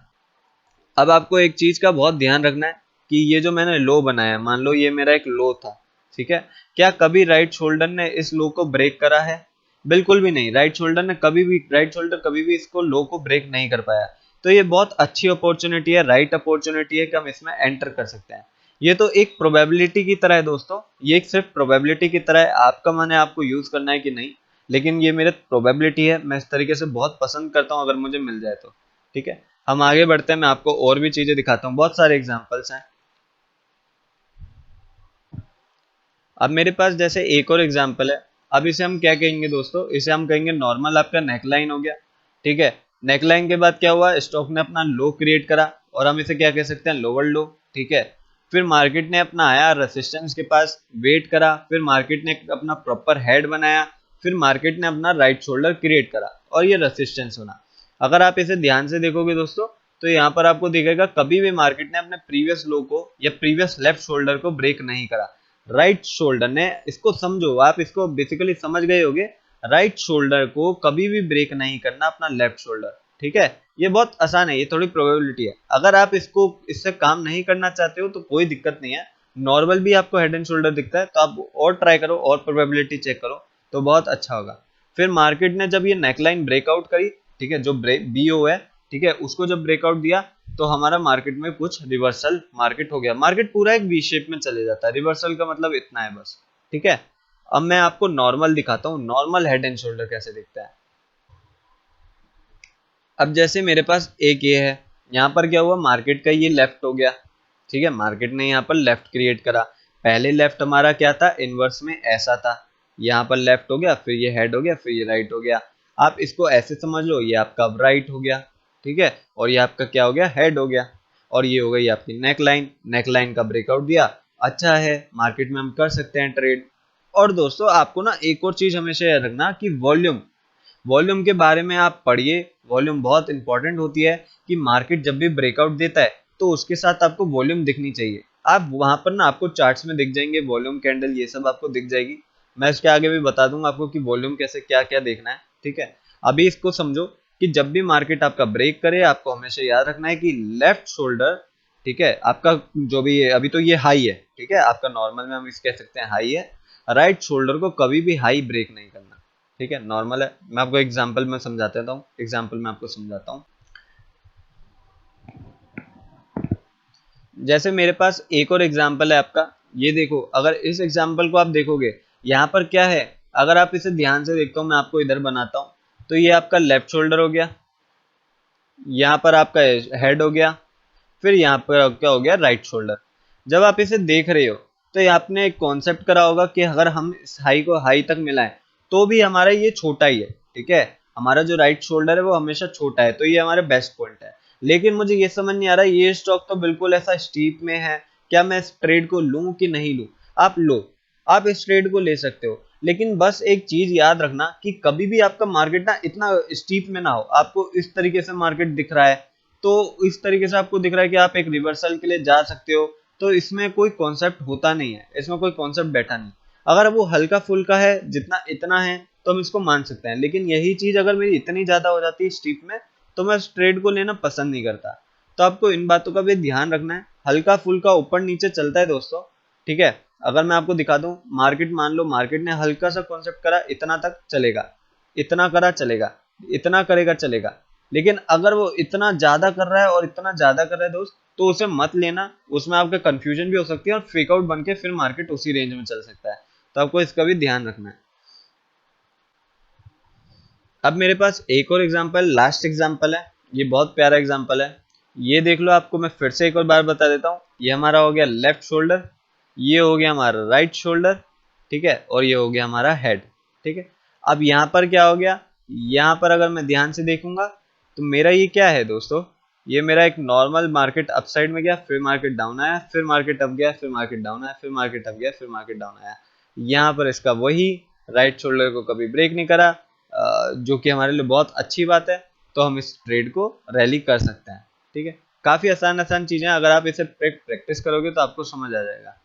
S1: अब आपको एक चीज का बहुत ध्यान रखना है कि ये जो मैंने लो बनाया, मान लो ये मेरा एक लो था। ठीक है, क्या कभी राइट शोल्डर ने इस लो को ब्रेक करा है, बिल्कुल भी नहीं। राइट शोल्डर ने कभी भी, राइट शोल्डर कभी भी इसको लो को ब्रेक नहीं कर पाया। तो ये बहुत अच्छी अपॉर्चुनिटी है, राइट अपॉर्चुनिटी है कि हम इसमें एंटर कर सकते हैं। ये तो एक प्रोबेबिलिटी की तरह है दोस्तों, ये एक सिर्फ प्रोबेबिलिटी की तरह है, आपका मन है आपको यूज करना है कि नहीं, लेकिन ये मेरे प्रोबेबिलिटी है, मैं इस तरीके से बहुत पसंद करता हूँ अगर मुझे मिल जाए तो। ठीक है, हम आगे बढ़ते हैं, मैं आपको और भी चीजें दिखाता हूँ, बहुत सारे एग्जाम्पल्स हैं। अब मेरे पास जैसे एक और एग्जांपल है, अब इसे हम क्या कहेंगे दोस्तों, इसे हम कहेंगे नॉर्मल आपका नेकलाइन हो गया। ठीक है, नेकलाइन के बाद क्या हुआ, स्टॉक ने अपना लो क्रिएट करा और हम इसे क्या कह सकते हैं, लोअर लो। ठीक है, फिर मार्केट ने अपना आया रेसिस्टेंस के पास, वेट करा, फिर मार्केट ने अपना प्रॉपर हेड बनाया, फिर मार्केट ने अपना राइट शोल्डर क्रिएट करा और ये रेसिस्टेंस बना। अगर आप इसे ध्यान से देखोगे दोस्तों, तो यहाँ पर आपको दिखेगा कभी भी मार्केट ने अपने प्रीवियस लो को या प्रीवियस लेफ्ट शोल्डर को ब्रेक नहीं करा। राइट शोल्डर ने, इसको समझो, आप इसको बेसिकली समझ गए होगे, राइट शोल्डर को कभी भी ब्रेक नहीं करना अपना लेफ्ट शोल्डर। ठीक है, ये बहुत आसान है, ये थोड़ी प्रोबेबिलिटी है। अगर आप इसको इससे काम नहीं करना चाहते हो तो कोई दिक्कत नहीं है, नॉर्मल भी आपको हेड एंड शोल्डर दिखता है तो आप और ट्राई करो और प्रोबेबिलिटी चेक करो तो बहुत अच्छा होगा। फिर मार्केट ने जब ये नेकलाइन ब्रेकआउट करी, ठीक है, जो BO है, ठीक है, उसको जब ब्रेकआउट दिया तो हमारा मार्केट में कुछ रिवर्सल मार्केट हो गया, मार्केट पूरा एक वी शेप में चले जाता है, रिवर्सल का मतलब इतना है बस। ठीक है, अब मैं आपको नॉर्मल दिखाता हूँ, नॉर्मल हेड एंड शोल्डर कैसे दिखता है। अब जैसे मेरे पास एक ये है, यहाँ पर क्या हुआ, मार्केट का ये लेफ्ट हो गया। ठीक है, मार्केट ने यहाँ पर लेफ्ट क्रिएट करा, पहले लेफ्ट हमारा क्या था, इनवर्स में ऐसा था, यहाँ पर लेफ्ट हो गया, फिर ये हेड हो गया, फिर ये राइट हो गया। आप इसको ऐसे समझ लो, ये आपका राइट हो गया, ठीक है, और ये आपका क्या हो गया, हेड हो गया, और ये हो गई आपकी नेकलाइन, नेकलाइन का ब्रेकआउट दिया, अच्छा है, मार्केट में हम कर सकते हैं ट्रेड। और दोस्तों आपको ना एक और चीज हमेशा याद रखना कि वॉल्यूम, वॉल्यूम के बारे में आप पढ़िए, वॉल्यूम बहुत इंपॉर्टेंट होती है कि मार्केट जब भी ब्रेकआउट देता है तो उसके साथ आपको वॉल्यूम दिखनी चाहिए। आप वहां पर ना आपको चार्ट्स में दिख जाएंगे, वॉल्यूम कैंडल ये सब आपको दिख जाएगी, मैं इसके आगे भी बता दूंगा आपको कि वॉल्यूम कैसे क्या क्या देखना है। ठीक है, अभी इसको समझो कि जब भी मार्केट आपका ब्रेक करे आपको हमेशा याद रखना है कि लेफ्ट शोल्डर, ठीक है, आपका जो भी है, अभी तो ये हाई है, ठीक है, आपका नॉर्मल में हम इस कह सकते हैं हाई है, राइट शोल्डर को कभी भी हाई ब्रेक नहीं करना। ठीक है, नॉर्मल है, मैं आपको एग्जांपल में समझा देता हूँ, एग्जांपल में आपको समझाता हूँ। जैसे मेरे पास एक और एग्जांपल है आपका, ये देखो, अगर इस एग्जांपल को आप देखोगे, यहाँ पर क्या है, अगर आप इसे ध्यान से देखते हो, मैं आपको इधर बनाता हूँ, तो ये आपका लेफ्ट शोल्डर हो गया, यहाँ पर आपका हेड हो गया, फिर यहाँ पर क्या हो गया, राइट शोल्डर। जब आप इसे देख रहे हो तो ये आपने एक कॉन्सेप्ट करा होगा कि अगर हम इस हाई को हाई तक मिलाएं तो भी हमारा ये छोटा ही है। ठीक है, हमारा जो राइट शोल्डर है वो हमेशा छोटा है, तो ये हमारे बेस्ट पॉइंट है। लेकिन मुझे ये समझ नहीं आ रहा, ये स्टॉक तो बिल्कुल ऐसा स्टीप में है, क्या मैं इस ट्रेड को लूं कि नहीं लूं। आप लो, आप इस ट्रेड को ले सकते हो, लेकिन बस एक चीज याद रखना कि कभी भी आपका मार्केट ना इतना स्टीप में ना हो, आपको इस तरीके से मार्केट दिख रहा है, तो इस तरीके से आपको दिख रहा है कि आप एक रिवर्सल के लिए जा सकते हो, तो इसमें कोई कॉन्सेप्ट होता नहीं है, इसमें कोई कॉन्सेप्ट बैठा नहीं। अगर वो हल्का फुल्का है, जितना इतना है, तो हम इसको मान सकते हैं, लेकिन यही चीज अगर मेरी इतनी ज्यादा हो जाती है स्टीप में, तो मैं उस ट्रेड को लेना पसंद नहीं करता। तो आपको इन बातों का भी ध्यान रखना है, हल्का फुल्का ऊपर नीचे चलता है दोस्तों। ठीक है, अगर मैं आपको दिखा दूं, मार्केट मान लो मार्केट ने हल्का सा कॉन्सेप्ट करा, इतना तक चलेगा, इतना करा चलेगा, इतना करेगा चलेगा, लेकिन अगर वो इतना ज्यादा कर रहा है और इतना ज्यादा कर रहा है दोस्त, तो उसे मत लेना, उसमें आपका कंफ्यूजन भी हो सकती है और फेक आउट बन के फिर मार्केट उसी रेंज में चल सकता है, तो आपको इसका भी ध्यान रखना है। अब मेरे पास एक और एग्जांपल, लास्ट एग्जांपल है, ये बहुत प्यारा एग्जांपल है, ये देख लो, आपको मैं फिर से एक और बार बता देता हूँ, ये हमारा हो गया लेफ्ट शोल्डर, ये हो गया हमारा राइट शोल्डर, ठीक है, और ये हो गया हमारा हेड। ठीक है, अब यहाँ पर क्या हो गया, यहाँ पर अगर मैं ध्यान से देखूंगा तो मेरा ये क्या है दोस्तों, ये मेरा एक नॉर्मल मार्केट अपसाइड में गया, फिर मार्केट डाउन आया, फिर मार्केट अप गया, फिर मार्केट डाउन आया, फिर मार्केट अप गया, फिर मार्केट डाउन आया। यहाँ पर इसका वही राइट शोल्डर को कभी ब्रेक नहीं करा, जो कि हमारे लिए बहुत अच्छी बात है, तो हम इस ट्रेड को रैली कर सकते हैं। ठीक है, काफी आसान आसान चीजें, अगर आप इसे प्रैक्टिस करोगे तो आपको समझ आ जाएगा।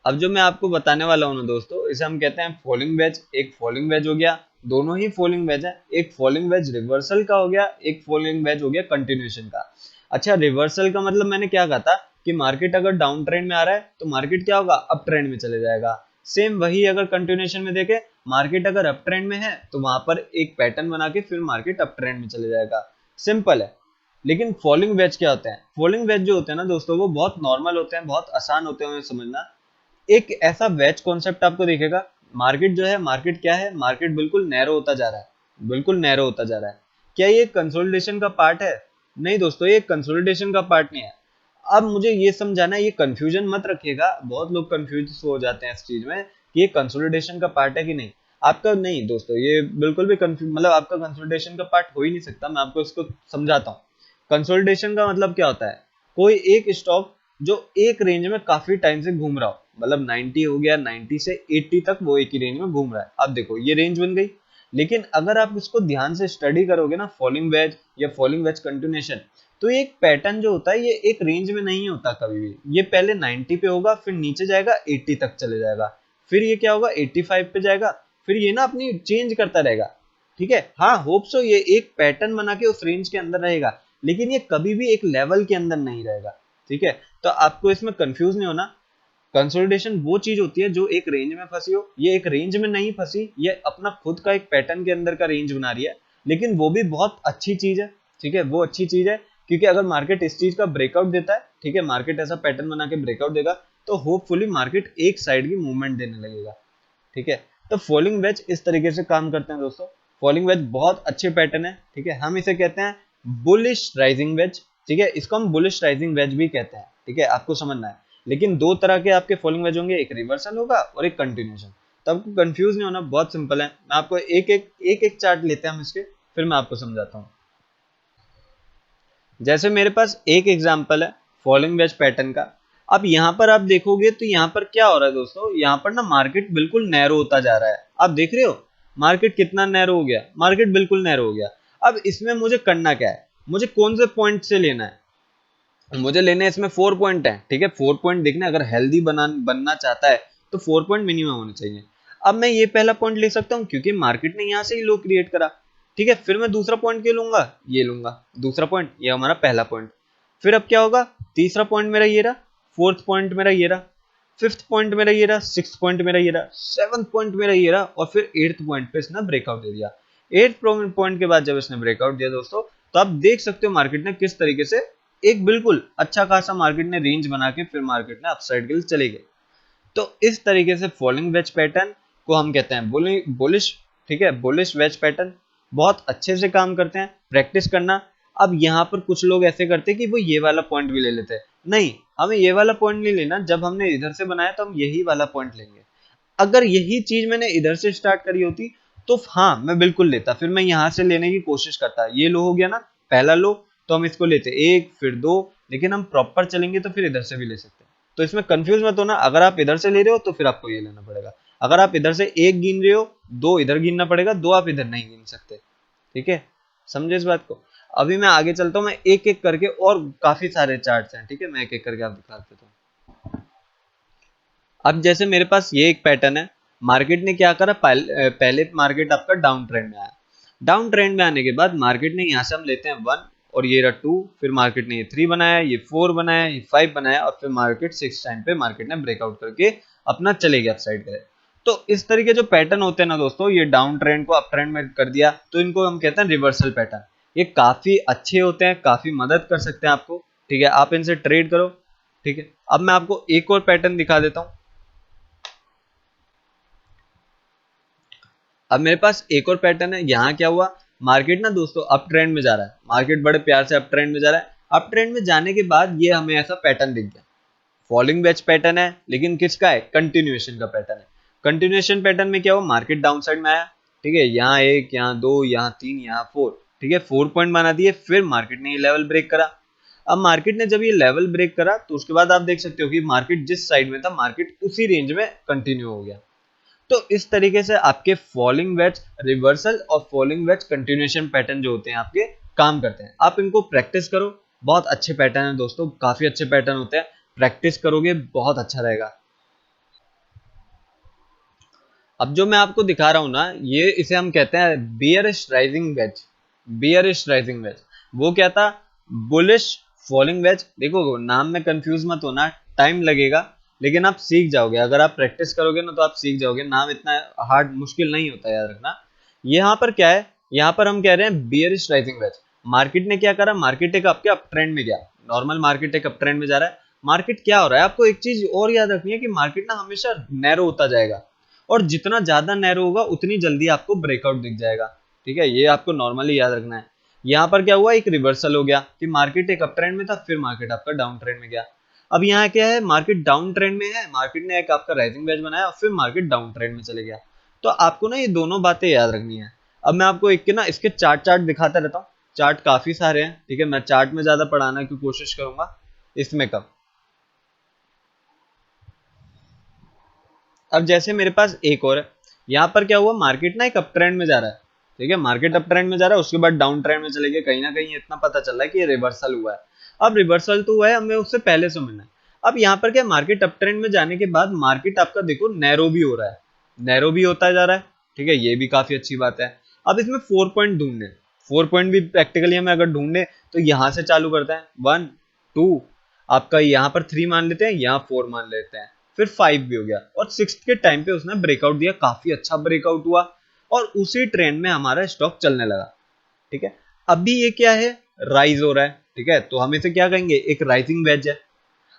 S1: अब जो मैं आपको बताने वाला हूँ ना दोस्तों, इसे हम कहते हैं फॉलिंग वेज। एक फॉलिंग वेज हो गया, दोनों ही फॉलिंग वेज है, एक फॉलिंग वेज रिवर्सल का हो गया, एक फॉलिंग वेज हो गया कंटिन्यूएशन का। अच्छा, रिवर्सल का मतलब मैंने क्या कहा था कि मार्केट अगर डाउन ट्रेंड में आ रहा है तो मार्केट क्या होगा, अप ट्रेंड में चले जाएगा। सेम वही अगर कंटिन्यूएशन में देखे, मार्केट अगर अप ट्रेंड में है तो वहां पर एक पैटर्न बना के फिर मार्केट अप ट्रेंड में चले जाएगा, सिंपल है। लेकिन फॉलिंग वेज क्या होता है? फॉलिंग वेज जो होते हैं ना दोस्तों, वो बहुत नॉर्मल होते हैं, बहुत आसान होते हैं उन्हें समझना। एक ऐसा वेज कॉन्सेप्ट आपको दिखेगा, मार्केट जो है, मार्केट क्या है, मार्केट बिल्कुल नैरो होता जा रहा है, बिल्कुल नैरो होता जा रहा है। क्या ये कंसोलिडेशन का पार्ट है? नहीं दोस्तों, ये कंसोलिडेशन का पार्ट नहीं है। अब मुझे ये समझाना है, ये कंफ्यूजन मत रखिएगा, बहुत लोग कंफ्यूज हो जाते हैं इस चीज में कि ये कंसोलिडेशन का पार्ट है कि नहीं। आपका नहीं दोस्तों, ये बिल्कुल भी कंफ्यूज, मतलब आपका कंसोलिडेशन का पार्ट हो ही नहीं सकता। मैं आपको इसको समझाता हूँ। कंसोलिडेशन का मतलब क्या होता है? कोई एक स्टॉक जो एक रेंज में काफी टाइम से घूम रहा हो, मतलब 90 हो गया, 90 से 80 तक वो एक ही रेंज में घूम रहा है। अब देखो ये रेंज बन गई, लेकिन अगर आप इसको ध्यान से स्टडी करोगे ना, फॉलिंग वेज या फॉलिंग वेज कंटिन्यूएशन, तो एक पैटर्न जो होता है ये एक रेंज में नहीं होता कभी भी। ये पहले 90 पे होगा, फिर नीचे जाएगा 80 तक चले जाएगा, फिर ये क्या होगा 85 पे जाएगा, फिर ये ना अपनी चेंज करता रहेगा। ठीक है, हाँ होप सो ये एक पैटर्न बना के उस रेंज के अंदर रहेगा, लेकिन ये कभी भी एक लेवल के अंदर नहीं रहेगा। ठीक है, तो आपको इसमें कंफ्यूज नहीं होना। कंसोलिडेशन वो चीज होती है जो एक रेंज में फंसी हो, ये एक रेंज में नहीं फंसी, ये अपना खुद का एक पैटर्न के अंदर का रेंज बना रही है, लेकिन वो भी बहुत अच्छी चीज है। ठीक है, वो अच्छी चीज है, क्योंकि अगर मार्केट इस चीज का ब्रेकआउट देता है, ठीक है, मार्केट ऐसा पैटर्न बना के ब्रेकआउट देगा, तो होपफुली मार्केट एक साइड की मूवमेंट देने लगेगा। ठीक है, तो फॉलिंग वेज इस तरीके से काम करते हैं दोस्तों। फॉलिंग वेज बहुत अच्छे पैटर्न है। ठीक है, हम इसे कहते हैं बुलिश राइजिंग वेज। ठीक है, इसको हम बुलिश राइजिंग वेज भी कहते हैं। ठीक है, आपको समझना है। लेकिन दो तरह के आपके फॉलिंग वेज होंगे, एक रिवर्सल होगा और एक कंटिन्यूएशन। तो आपको कंफ्यूज नहीं होना, बहुत सिंपल है। मैं आपको एक चार्ट लेते हैं हम इसके, फिर मैं आपको समझाता हूँ। जैसे मेरे पास एक एग्जांपल है फॉलिंग वेज पैटर्न का। अब यहाँ पर आप देखोगे तो यहाँ पर क्या हो रहा है दोस्तों, यहाँ पर ना मार्केट बिल्कुल नैरो होता जा रहा है। आप देख रहे हो मार्केट कितना नैरो हो गया, मार्केट बिल्कुल नैरो हो गया। अब इसमें मुझे करना क्या है, मुझे कौन से पॉइंट से लेना है? मुझे लेने हैं इसमें 4 पॉइंट है। ठीक है, 4 पॉइंट देखने, अगर हेल्दी बनना चाहता है तो 4 पॉइंट मिनिमम होने चाहिए। अब मैं ये पहला पॉइंट ले सकता हूँ क्योंकि मार्केट ने यहाँ से ही लो क्रिएट करा। ठीक है, फिर मैं दूसरा पॉइंट क्या लूंगा, ये लूंगा दूसरा पॉइंट, ये हमारा पहला पॉइंट। फिर अब क्या होगा, तीसरा पॉइंट मेरा ये रहा, फोर्थ पॉइंट मेरा ये रहा, फिफ्थ पॉइंट मेरा ये रहा, सिक्स पॉइंट मेरा ये रहा, सेवंथ पॉइंट मेरा ये रहा, और फिर एट्थ पॉइंट पे इसने ब्रेकआउट दे दिया। एट्थ पॉइंट के बाद जब इसने ब्रेकआउट दिया दोस्तों, तो आप देख सकते हो मार्केट ने किस तरीके से एक बिल्कुल अच्छा खासा मार्केट ने रेंज बना के फिर मार्केट ने अपसाइड के लिए चले गए। तो इस तरीके से फॉलिंग वेज पैटर्न को हम कहते हैं बुलिश। ठीक है, बुलिश वेज पैटर्न बहुत अच्छे से काम करते हैं, प्रैक्टिस करना। अब यहाँ पर कुछ लोग ऐसे करते हैं कि वो ये वाला पॉइंट भी ले लेते हैं। नहीं, हमें ये वाला पॉइंट नहीं लेना, जब हमने इधर से बनाया तो हम यही वाला पॉइंट लेंगे। अगर यही चीज मैंने इधर से स्टार्ट करी होती तो हाँ मैं बिल्कुल लेता, फिर मैं यहाँ से लेने की कोशिश करता। ये लो हो गया ना, पहला लो, तो हम इसको लेते एक फिर दो, लेकिन हम प्रॉपर चलेंगे तो फिर इधर से भी ले सकते हैं। तो इसमें कंफ्यूज मत होना, अगर आप इधर से ले रहे हो तो फिर आपको ये लेना पड़ेगा। अगर आप इधर से एक गिन रहे हो, दो इधर गिनना पड़ेगा, दो आप इधर नहीं गिन सकते। ठीक है, समझे इस बात को? अभी मैं आगे चलता हूँ, मैं एक एक करके, और काफी सारे चार्ट्स हैं, ठीक है, मैं एक एक करके आप दिखा देता हूँ। अब जैसे मेरे पास ये एक पैटर्न है, मार्केट ने क्या करा, पहले मार्केट आपका डाउन ट्रेंड में आया। डाउन ट्रेंड में आने के बाद मार्केट ने यहाँ से हम लेते हैं 1, और ये रहा 2, फिर मार्केट ने ये 3 बनाया, ये 4 बनाया, ये 5 बनाया, और फिर मार्केट 6 टाइम पे मार्केट ने ब्रेकआउट करके अपना चले गया अपसाइड करे। तो इस तरीके जो पैटर्न होते हैं ना दोस्तों, ये डाउन ट्रेंड को अप ट्रेंड में कर दिया, तो इनको हम कहते हैं रिवर्सल पैटर्न। ये काफी अच्छे होते हैं, काफी मदद कर सकते हैं आपको। ठीक है, आप इनसे ट्रेड करो। ठीक है, अब मैं आपको एक और पैटर्न दिखा देता हूँ। अब मेरे पास एक और पैटर्न है, यहाँ क्या हुआ, मार्केट ना दोस्तों अप ट्रेंड में जा रहा है, मार्केट बड़े प्यार से अप ट्रेंड में जा रहा है। अप ट्रेंड में जाने के बाद ये हमें ऐसा पैटर्न दिख गया, फॉलिंग वेज पैटर्न है, लेकिन किसका है, कंटिन्यूएशन का पैटर्न है। कंटिन्यूएशन पैटर्न में क्या हुआ, मार्केट डाउन साइड में आया। ठीक है, यहाँ एक, यहाँ दो, यहाँ तीन, यहाँ 4। ठीक है, 4 पॉइंट बना दिए, फिर मार्केट ने ये लेवल ब्रेक करा। अब मार्केट ने जब ये लेवल ब्रेक करा तो उसके बाद आप देख सकते हो कि मार्केट जिस साइड में था, मार्केट उसी रेंज में कंटिन्यू हो गया। तो इस तरीके से आपके फॉलिंग वेज रिवर्सल और फॉलिंग वेज कंटिन्यूएशन पैटर्न जो होते हैं आपके काम करते हैं। आप इनको प्रैक्टिस करो, बहुत अच्छे पैटर्न है दोस्तों, काफी अच्छे पैटर्न होते हैं, प्रैक्टिस करोगे बहुत अच्छा रहेगा। अब जो मैं आपको दिखा रहा हूं ना, ये इसे हम कहते हैं bearish rising veg. Bearish rising veg, वो क्या था, बुलिश फॉलिंग वेज। देखो नाम में कंफ्यूज मत होना, टाइम लगेगा, लेकिन आप सीख जाओगे, अगर आप प्रैक्टिस करोगे ना तो आप सीख जाओगे। नाम इतना हार्ड मुश्किल नहीं होता, याद रखना। यहाँ पर क्या है, यहाँ पर हम कह रहे हैं बियरिश राइजिंग वेज। मार्केट ने क्या करा, मार्केट एक आपके अप ट्रेंड में गया, नॉर्मल मार्केट एक अप ट्रेंड में जा रहा है। मार्केट क्या हो रहा है, आपको एक चीज और याद रखनी है कि मार्केट ना हमेशा नैरो होता जाएगा, और जितना ज्यादा नैरो होगा उतनी जल्दी आपको ब्रेकआउट दिख जाएगा। ठीक है, ये आपको नॉर्मली याद रखना है। यहाँ पर क्या हुआ, एक रिवर्सल हो गया कि मार्केट एक अप ट्रेंड में था, फिर मार्केट आपका डाउन ट्रेंड में गया। अब यहाँ क्या है, मार्केट डाउन ट्रेंड में है, मार्केट ने एक आपका राइजिंग वेज बनाया और फिर मार्केट डाउन ट्रेंड में चले गया। तो आपको ना ये दोनों बातें याद रखनी है। अब मैं आपको एक के ना इसके चार्ट दिखाता रहता हूँ। चार्ट काफी सारे हैं, ठीक है, मैं चार्ट में ज्यादा पढ़ाने की कोशिश करूंगा इसमें कम। अब जैसे मेरे पास एक और है, यहाँ पर क्या हुआ, मार्केट ना एक अप ट्रेंड में जा रहा है। ठीक है, मार्केट अप ट्रेंड में जा रहा है, उसके बाद डाउन ट्रेंड में चले गए। कहीं ना कहीं इतना पता चल रहा है कि ये रिवर्सल हुआ है। अब रिवर्सल तो हुआ है, हमें उससे पहले समझना है। अब यहाँ पर क्या, मार्केट अप ट्रेंड में जाने के बाद मार्केट आपका देखो नैरो भी हो रहा है, नैरो भी होता जा रहा है। ठीक है, ये भी काफी अच्छी बात है। अब इसमें 4 पॉइंट ढूंढने, 4 पॉइंट भी प्रैक्टिकली हमें अगर ढूंढने तो यहाँ से चालू करते हैं, 1 2, आपका यहाँ पर 3 मान लेते हैं, यहाँ 4 मान लेते हैं, फिर 5 भी हो गया, और 6 के टाइम पे उसने ब्रेकआउट दिया, काफी अच्छा ब्रेकआउट हुआ, और उसी ट्रेंड में हमारा स्टॉक चलने लगा। ठीक है, अभी ये क्या है, राइज हो रहा है। ठीक है, तो हम इसे क्या कहेंगे, एक राइजिंग वेज है।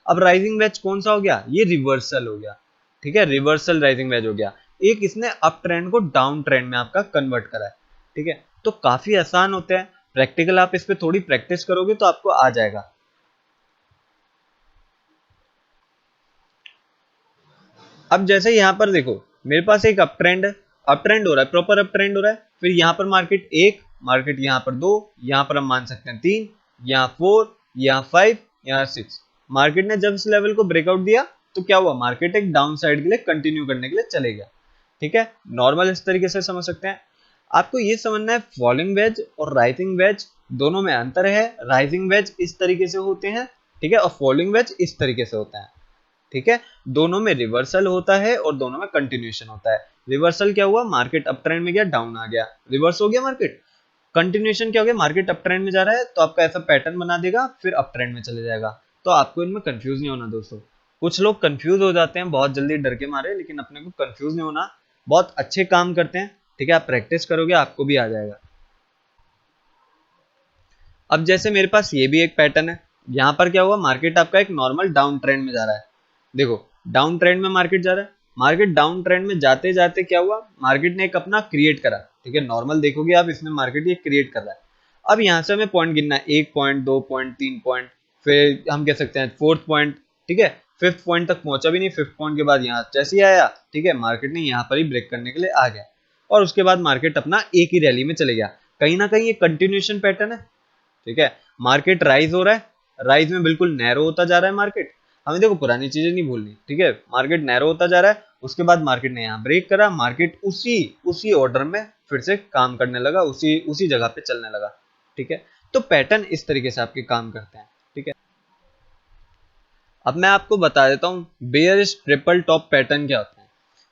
S1: अब राइजिंग वेज कौन सा हो गया, ये रिवर्सल हो गया। ठीक है, रिवर्सल राइजिंग वेज हो गया। एक इसने अप ट्रेंड को डाउन ट्रेंड में आपका कन्वर्ट करा है। ठीक है, तो काफी आसान होते हैं, प्रैक्टिकल आप इस पे थोड़ी प्रैक्टिस करोगे तो आपको आ जाएगा। अब जैसे यहाँ पर देखो, मेरे पास एक अप ट्रेंड है, अप ट्रेंड हो रहा है, प्रॉपर अप ट्रेंड हो रहा है। फिर यहाँ पर मार्केट एक, मार्केट यहाँ पर दो, यहाँ पर हम मान सकते हैं 3, यहाँ 4, यहाँ 5, यहाँ 6। मार्केट ने जब इस लेवल को ब्रेकआउट दिया तो क्या हुआ, मार्केट एक डाउन साइड के लिए कंटिन्यू करने के लिए चले गया। ठीक है, नॉर्मल इस तरीके से समझ सकते हैं। आपको ये समझना है, फॉलिंग वेज और राइजिंग वेज दोनों में अंतर है। राइजिंग वेज इस तरीके से होते हैं, ठीक है, और फॉलिंग वेज इस तरीके से होता है। ठीक है, दोनों में रिवर्सल होता है और दोनों में कंटिन्यूएशन होता है। रिवर्सल क्या हुआ, मार्केट अप ट्रेंड में गया, डाउन आ गया, रिवर्स हो गया मार्केट। कंटिन्यूएशन क्या हो गया, मार्केट अप ट्रेंड में जा रहा है तो आपका ऐसा पैटर्न बना देगा, फिर अप ट्रेंड में चले जाएगा। तो आपको इनमें कंफ्यूज नहीं होना दोस्तों। कुछ लोग कंफ्यूज हो जाते हैं बहुत जल्दी डर के मारे, लेकिन अपने को कंफ्यूज नहीं होना, बहुत अच्छे काम करते हैं। ठीक है, आप प्रैक्टिस करोगे आपको भी आ जाएगा। अब जैसे मेरे पास ये भी एक पैटर्न है, यहाँ पर क्या हुआ, मार्केट आपका एक नॉर्मल डाउन ट्रेंड में जा रहा है। देखो, डाउन ट्रेंड में मार्केट जा रहा है, मार्केट डाउन ट्रेंड में जाते जाते क्या हुआ, मार्केट ने एक अपना क्रिएट करा। ठीक है, नॉर्मल देखोगे आप, इसमें मार्केट ये क्रिएट कर रहा है। अब यहाँ से हमें पॉइंट गिनना है, 1 पॉइंट, 2 पॉइंट, 3 पॉइंट, फिर हम कह सकते हैं 4th पॉइंट। ठीक है, 5th पॉइंट तक पहुंचा भी नहीं, 5th पॉइंट के बाद यहाँ जैसे ही आया, ठीक है, मार्केट ने यहाँ पर ही ब्रेक करने के लिए आ गया, और उसके बाद मार्केट अपना एक ही रैली में चले गया। कहीं ना कहीं ये कंटिन्यूएशन पैटर्न है। ठीक है, मार्केट राइज हो रहा है, राइज में बिल्कुल नैरो होता जा रहा है मार्केट। हमें देखो पुरानी चीजें नहीं भूलनी। ठीक है, मार्केट नैरो होता जा रहा है, उसके बाद मार्केट ने यहाँ ब्रेक करा, मार्केट उसी उसी ऑर्डर में फिर से काम करने लगा, उसी उसी जगह पे चलने लगा। ठीक है, तो पैटर्न इस तरीके से आपके काम करते हैं। ठीक है, अब मैं आपको बता देता हूँ बेयरिश ट्रिपल टॉप पैटर्न क्या होता है।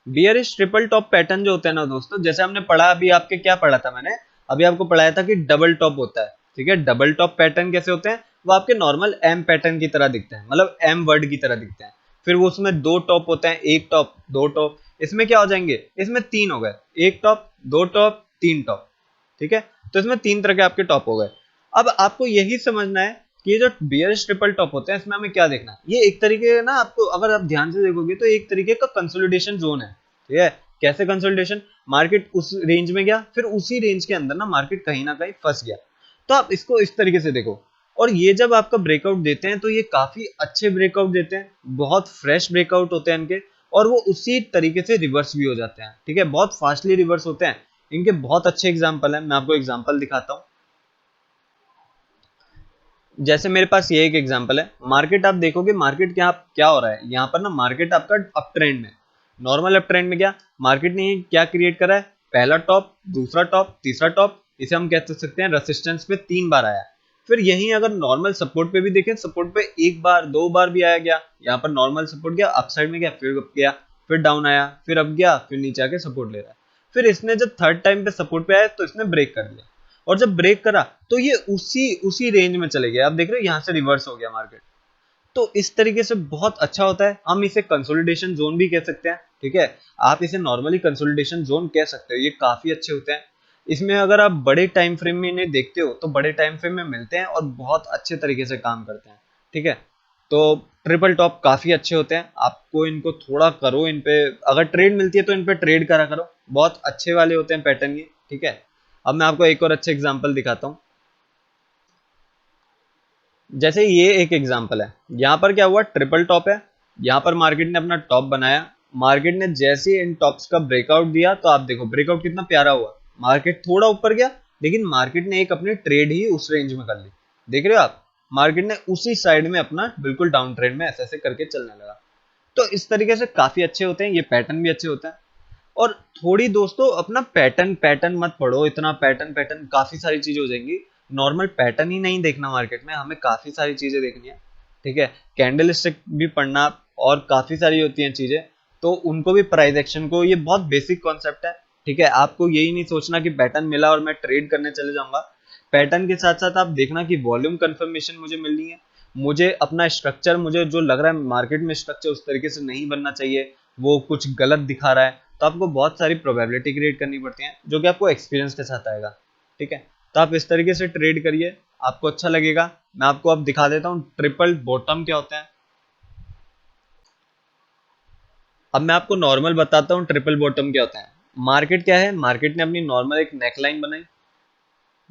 S1: बेयरिश ट्रिपल टॉप पैटर्न जो होता है ना दोस्तों, जैसे हमने पढ़ा, अभी आपके क्या पढ़ा था मैंने, अभी आपको पढ़ाया था कि डबल टॉप होता है। ठीक है, डबल टॉप पैटर्न कैसे होते हैं, वो आपके नॉर्मल एम पैटर्न की तरह दिखते हैं, मतलब एम वर्ड की तरह दिखते हैं। फिर वो उसमें 2 टॉप होते हैं, 1 टॉप, 2 टॉप। इसमें क्या हो जाएंगे, इसमें 3 हो गए, 1 टॉप, 2 टॉप, 3 टॉप। ठीक है, तो इसमें 3 तरह के आपके टॉप हो गए। अब आपको यही समझना है कि ये जो बियरिश ट्रिपल टॉप होते हैं, इसमें हमें क्या देखना है, ये एक तरीके ना, आपको अगर आप ध्यान से देखोगे तो एक तरीके का कंसोलिडेशन जोन है। ठीक है, कैसे कंसोलिडेशन, मार्केट उस रेंज में गया, फिर उसी रेंज के अंदर ना कहीं फंस गया। तो आप इसको इस तरीके से देखो, और ये जब आपका ब्रेकआउट देते हैं तो ये काफी अच्छे ब्रेकआउट देते हैं, बहुत फ्रेश ब्रेकआउट होते हैं इनके, और वो उसी तरीके से रिवर्स भी हो जाते हैं। ठीक है, बहुत फास्टली रिवर्स होते हैं। इनके बहुत अच्छे एग्जाम्पल है, मैं आपको एग्जाम्पल दिखाता हूँ। जैसे मेरे पास ये एक एग्जांपल है, मार्केट आप देखोगे, मार्केट क्या क्या हो रहा है, यहाँ पर ना मार्केट आपका अप ट्रेंड में, नॉर्मल अप ट्रेंड में गया, मार्केट ने क्या क्रिएट करा है, पहला टॉप, दूसरा टॉप, तीसरा टॉप, इसे हम कह सकते हैं रेसिस्टेंस पे 3 बार आया। फिर यहीं अगर नॉर्मल सपोर्ट पे भी देखें, सपोर्ट पे 1 बार 2 बार भी आया गया, यहाँ पर नॉर्मल सपोर्ट गया, अप साइड में गया, फिर अप गया, फिर डाउन आया, फिर अप गया, फिर नीचे आके सपोर्ट ले रहा है। फिर इसने जब थर्ड टाइम पे सपोर्ट पे आया तो इसने ब्रेक कर दिया, और जब ब्रेक करा तो ये उसी उसी रेंज में चले गए। आप देख रहे हो यहाँ से रिवर्स हो गया मार्केट। तो इस तरीके से बहुत अच्छा होता है। हम इसे कंसोलिडेशन जोन भी कह सकते हैं, ठीक है, आप इसे नॉर्मली कंसोलिडेशन जोन कह सकते हो। ये काफी अच्छे होते हैं। इसमें अगर आप बड़े टाइम फ्रेम में इन्हें देखते हो तो बड़े टाइम फ्रेम में मिलते हैं और बहुत अच्छे तरीके से काम करते हैं, ठीक है। तो ट्रिपल टॉप काफी अच्छे होते हैं, आपको इनको थोड़ा करो, इन पे अगर ट्रेड मिलती है तो इन पे ट्रेड करा करो, बहुत अच्छे वाले होते हैं पैटर्न ये, ठीक है। अब मैं आपको एक और अच्छे एग्जांपल दिखाता हूँ। जैसे ये एक एग्जांपल है, यहाँ पर क्या हुआ, ट्रिपल टॉप है, यहाँ पर मार्केट ने अपना टॉप बनाया, मार्केट ने जैसे ही इन टॉप्स का ब्रेकआउट दिया तो आप देखो ब्रेकआउट कितना प्यारा हुआ, मार्केट थोड़ा ऊपर गया लेकिन मार्केट ने एक अपनी ट्रेड ही उस रेंज में कर ली, देख रहे हो आप, मार्केट ने उसी साइड में अपना बिल्कुल डाउन ट्रेंड में ऐसे ऐसे करके चलने लगा। तो इस तरीके से काफी अच्छे होते हैं, ये पैटर्न भी अच्छे होते हैं। और थोड़ी दोस्तों अपना पैटर्न पैटर्न मत पढ़ो, इतना पैटर्न पैटर्न काफी सारी चीजें हो जाएंगी, नॉर्मल पैटर्न ही नहीं देखना मार्केट में, हमें काफी सारी चीजें देखनी है, ठीक है। कैंडल स्टिक भी पढ़ना और काफी सारी होती हैं चीजें, तो उनको भी, प्राइस एक्शन को, ये बहुत बेसिक कॉन्सेप्ट है, ठीक है। आपको यही नहीं सोचना कि पैटर्न मिला और मैं ट्रेड करने चले जाऊंगा, पैटर्न के साथ साथ आप देखना कि वॉल्यूम कंफर्मेशन मुझे मिलनी है, मुझे अपना स्ट्रक्चर, मुझे जो लग रहा है मार्केट में स्ट्रक्चर उस तरीके से नहीं बनना चाहिए, वो कुछ गलत दिखा रहा है, तो आपको बहुत सारी प्रोबेबिलिटी क्रिएट करनी पड़ती है जो कि आपको एक्सपीरियंस के साथ आएगा, ठीक है। तो आप इस तरीके से ट्रेड करिए, आपको अच्छा लगेगा। मैं आपको अब दिखा देता हूँ ट्रिपल बॉटम क्या होता है। अब मैं आपको नॉर्मल बताता हूँ ट्रिपल बॉटम क्या होता है। मार्केट क्या है, मार्केट ने अपनी नॉर्मल एक नेकलाइन बनाई,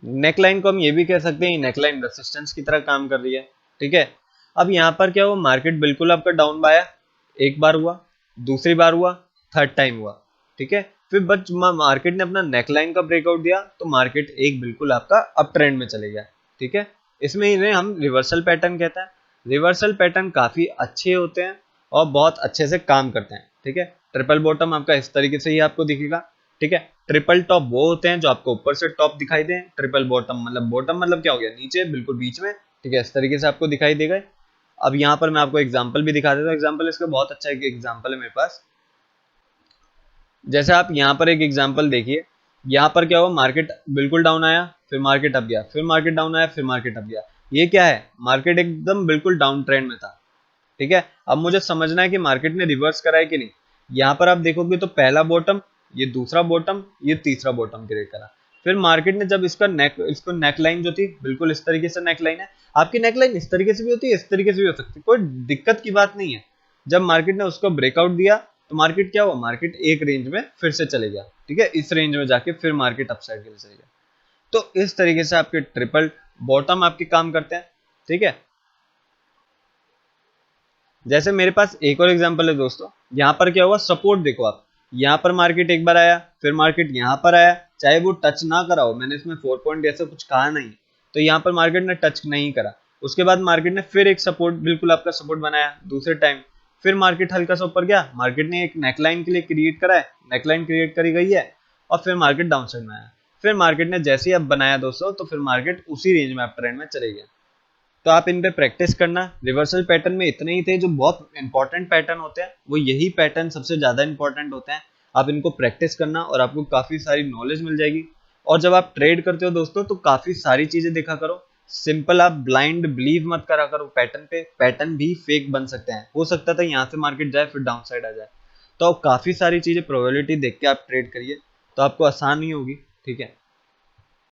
S1: नेकलाइन को हम ये भी कह सकते हैं नेकलाइन रेसिस्टेंस की तरह काम कर रही है, ठीक है। अब यहाँ पर क्या हुआ, मार्केट बिल्कुल आपका डाउन आया, एक बार हुआ, दूसरी बार हुआ, थर्ड टाइम हुआ, ठीक है। फिर बच मार्केट ने अपना नेकलाइन का ब्रेकआउट दिया तो मार्केट एक बिल्कुल आपका अप ट्रेंड में चले गया, ठीक है। इसमें इन्हें हम रिवर्सल पैटर्न कहते हैं। रिवर्सल पैटर्न काफी अच्छे होते हैं और बहुत अच्छे से काम करते हैं, ठीक है। ट्रिपल बॉटम आपका इस तरीके से ही आपको दिखेगा, ठीक है। ट्रिपल टॉप वो होते हैं जो आपको ऊपर से टॉप दिखाई दे, ट्रिपल बॉटम मतलब क्या हो गया, नीचे बिल्कुल बीच में, ठीक है, इस तरीके से आपको दिखाई देगा। अब यहाँ पर मैं आपको एग्जांपल भी दिखा देता हूँ, एग्जांपल इसका बहुत अच्छा एक एग्जांपल है मेरे पास। जैसे आप यहाँ पर एक एग्जांपल देखिए, यहाँ पर क्या हुआ, मार्केट बिल्कुल डाउन आया, फिर मार्केट अप गया, फिर मार्केट डाउन आया, फिर मार्केट अप गया, ये क्या है, मार्केट एकदम बिल्कुल डाउन ट्रेंड में था, ठीक है। अब मुझे समझना है कि मार्केट ने रिवर्स करा है कि नहीं। यहाँ पर आप देखोगे तो पहला बॉटम, ये दूसरा बॉटम, ये तीसरा बॉटम क्रिएट करा, फिर मार्केट ने जब इसको नेकलाइन जो थी बिल्कुल इस तरीके से नेकलाइन है, आपकी नेकलाइन इस तरीके से भी होती है, इस तरीके से भी हो सकती है, कोई दिक्कत की बात नहीं है। जब मार्केट ने उसको ब्रेकआउट दिया तो मार्केट क्या हुआ, मार्केट एक रेंज में फिर से चले गया, ठीक है, इस रेंज में जाके फिर मार्केट अपसाइड के लिए चले गया। तो इस तरीके से आपके ट्रिपल बॉटम आपके काम करते हैं, ठीक है। जैसे मेरे पास एक और एग्जांपल है दोस्तों, यहाँ पर क्या हुआ, सपोर्ट देखो आप, यहाँ पर मार्केट एक बार आया, फिर मार्केट यहाँ पर आया, चाहे वो टच ना करा हो, मैंने इसमें 4 पॉइंट ऐसा कुछ कहा नहीं, तो यहाँ पर मार्केट ने टच नहीं करा, उसके बाद मार्केट ने फिर एक सपोर्ट, बिल्कुल आपका सपोर्ट बनाया दूसरे टाइम, फिर मार्केट हल्का सा ऊपर गया, मार्केट ने एक नेकलाइन के लिए क्रिएट करा है, नेकलाइन क्रिएट करी गई है, और फिर मार्केट डाउन साइड में आया, फिर मार्केट ने जैसे ही अब बनाया दोस्तों तो फिर मार्केट उसी रेंज में अप ट्रेंड में चले गया। तो आप इन पे प्रैक्टिस करना। रिवर्सल पैटर्न में इतने ही थे जो बहुत इंपॉर्टेंट पैटर्न होते हैं, वो यही पैटर्न सबसे ज्यादा इंपॉर्टेंट होते हैं। आप इनको प्रैक्टिस करना और आपको काफी सारी नॉलेज मिल जाएगी। और जब आप ट्रेड करते हो दोस्तों तो काफी सारी चीजें देखा करो, सिंपल आप ब्लाइंड बिलीव मत करा करो पैटर्न पे, पैटर्न भी फेक बन सकते हैं, हो सकता था यहाँ से मार्केट जाए फिर डाउन साइड आ जाए। तो काफी सारी चीजें प्रोबेबिलिटी देख के आप ट्रेड करिए, तो आपको आसान ही होगी, ठीक है।